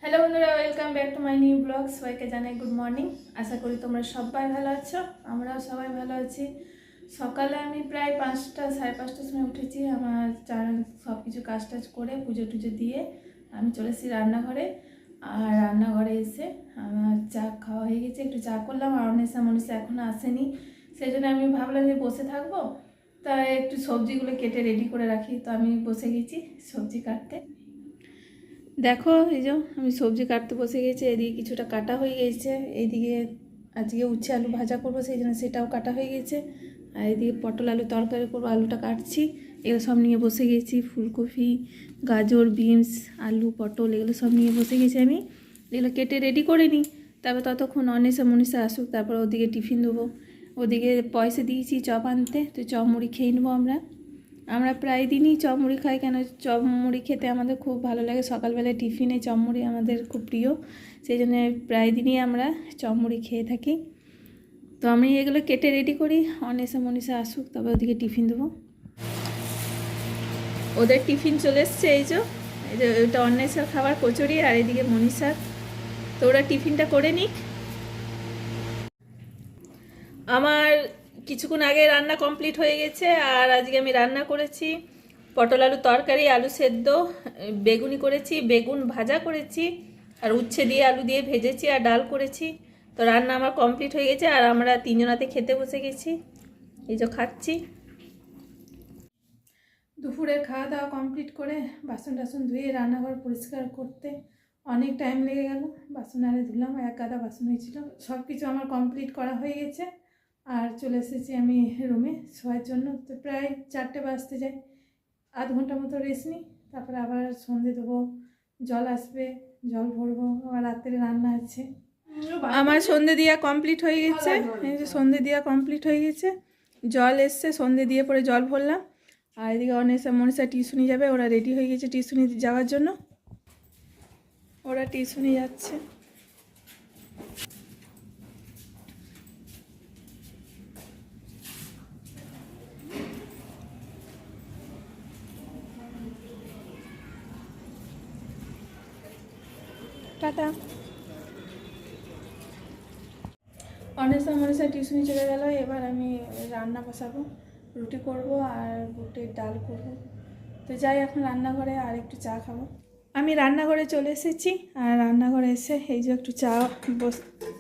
Hello বন্ধুরা, welcome back to my new blog. সবাইকে জানাই গুড মর্নিং। আশা করি তোমরা সবাই ভালো আছো, আমরাও সবাই ভালো আছি। সকালে আমি প্রায় 5টা সাড়ে 5টার সময় উঠেছি। আমার সব কিছু কাজ টাজ করে পুজো টুজো দিয়ে আমি চলে এসেছি রান্নাঘরে। আর রান্নাঘরে এসে আমার চা খাওয়া হয়ে গেছে, একটু চা করলাম। আর মনীষা এখনও আসেনি, সেই জন্য আমি ভাবলাম যে বসে থাকবো, তাই একটু সবজিগুলো কেটে রেডি করে রাখি। তো আমি বসে গেছি সবজি কাটতে। দেখো, এই যে আমি সবজি কাটতে বসে গেছি। এদিকে কিছুটা কাটা হয়ে গেছে, এইদিকে আজকে উচ্ছে আলু ভাজা করবো, সেই জন্য সেটাও কাটা হয়ে গেছে। আর এদিকে পটল আলু তরকারি করবো, আলুটা কাটছি। এগুলো সব নিয়ে বসে গেছি। ফুলকপি, গাজর, বিনস, আলু, পটল এগুলো সব নিয়ে বসে গেছি আমি। এগুলো কেটে রেডি করে নিই, তারপর ততক্ষণ মনীষা আসুক, তারপর ওদিকে টিফিন দেবো। ওদিকে পয়সা দিয়েছি চপ আনতে, তো চপ মুড়ি খেয়ে নেবো। আমরা প্রায় দিনই চপ মুড়ি খাই, কেন চপ মুড়ি খেতে আমাদের খুব ভালো লাগে। সকালবেলায় টিফিনে চপ মুড়ি আমাদের খুব প্রিয়, সেই জন্য প্রায় দিনই আমরা চপ মুড়ি খেয়ে থাকি। তো আমি এগুলো কেটে রেডি করি, মনীষা আসুক, তবে ওদিকে টিফিন দেবো। ওদের টিফিন চলে এসছে, এই যে এটা অন্বেষার খাবার কচুরি, আর এদিকে মনীষার। তো ওরা টিফিনটা করে নিক। আমার কিছুক্ষণ আগে রান্না কমপ্লিট হয়ে গেছে। আর আজকে আমি রান্না করেছি পটল আলু তরকারি, আলু সেদ্ধ, বেগুনি করেছি, বেগুন ভাজা করেছি, আর উচ্ছে দিয়ে আলু দিয়ে ভেজেছি, আর ডাল করেছি। তো রান্না আমার কমপ্লিট হয়ে গেছে, আর আমরা তিনজনাতে খেতে বসে গেছি। এই যে খাচ্ছি। দুপুরের খাওয়া দাওয়া কমপ্লিট করে বাসন টাসন ধুয়ে রান্নাঘর পরিষ্কার করতে অনেক টাইম লেগে গেল। বাসন আরে ধুলাম, এক গাদা বাসন হয়েছিল। সব কিছু আমার কমপ্লিট করা হয়ে গেছে। আর চলে এসেছি আমি রুমে শোয়ার জন্য। তো প্রায় 4টে বাজতে যায়, আধ ঘন্টা মতো রেস্ট নিই, তারপরে আবার সন্ধে দেবো, জল আসবে, জল ভরবো, আবার রাত্রে রান্না আছে। আমার সন্ধে দেওয়া কমপ্লিট হয়ে গেছে। এই যে সন্ধে দেওয়া কমপ্লিট হয়ে গেছে, জল এসছে, সন্ধে দিয়ে পরে জল ভরলাম। আর এদিকে মনীষা টিউশনি যাবে, ওরা রেডি হয়ে গেছে টিউশনি যাওয়ার জন্য। ওরা টিউশনি যাচ্ছে। টাটা। মনীষা টিউশনি চলে গেল। এবার আমি রান্না বসাবো, রুটি করব আর বুটের ডাল করব। তো যাই এখন রান্নাঘরে, আর একটু চা খাবো। আমি রান্নাঘরে চলে এসেছি। আর রান্নাঘরে এসে এই যে একটু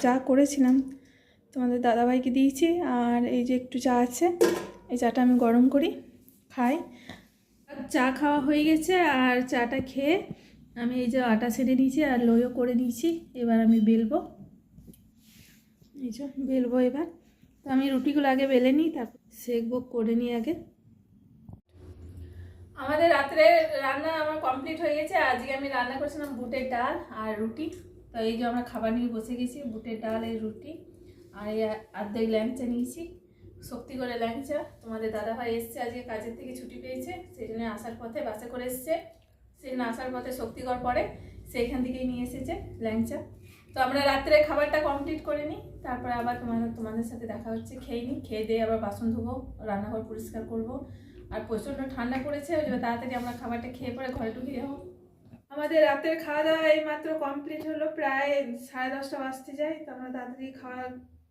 চা করেছিলাম, তোমাদের দাদাভাইকে দিয়েছি। আর এই যে একটু চা আছে, এই চাটা আমি গরম করি খাই। চা খাওয়া হয়ে গেছে, আর চাটা খেয়ে আমি এই যে আটা ছেড়ে নিয়েছি আর লইও করে নিয়েছি। এবার আমি বেলবো, এই যে বেলবো এবার। তো আমি রুটিগুলো আগে বেলে নিই, তারপর সেঁকবো, করে নিই আগে। আমাদের রাত্রে রান্না আমার কমপ্লিট হয়ে গেছে। আজকে আমি রান্না করেছিলাম বুটের ডাল আর রুটি। তো এই যে আমরা খাবার নিয়ে বসে গেছি, বুটের ডাল এই রুটি। আর এই অর্ধেক ল্যাংচা নিয়েছি, শক্তি করে ল্যাংচা। তোমাদের দাদাভাই এসছে, আজকে কাজের থেকে ছুটি পেয়েছে, সেই জন্য আসার পথে বাসে করে এসছে। সেই জন্য আসার পথে শক্তিগড় পড়ে, সেইখান থেকেই নিয়ে এসেছে ল্যাংচা। তো আমরা রাত্রে খাবারটা কমপ্লিট করে নিই, তারপরে আবার তোমাদের সাথে দেখা হচ্ছে। খেয়ে নিই, খেয়ে দিয়ে আবার বাসন ধোবো, রান্নাঘর পরিষ্কার করবো। আর প্রচণ্ড ঠান্ডা পড়েছে, ওই জন্য তাড়াতাড়ি আমরা খাবারটা খেয়ে পরে ঘরে ঢুকে যাবো। আমাদের রাতের খাওয়া দাওয়া এই মাত্র কমপ্লিট হলো, প্রায় 10:30 বাজতে যায়। তো আমরা তাড়াতাড়ি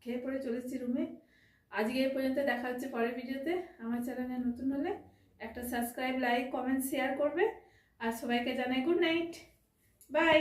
খেয়ে পরে চলে এসেছি রুমে। আজকে এই পর্যন্ত, দেখা হচ্ছে পরের ভিডিওতে। আমার চ্যানেলে নতুন হলে একটা সাবস্ক্রাইব, লাইক, কমেন্ট, শেয়ার করবে। আর সবাইকে জানাই গুড নাইট, বাই।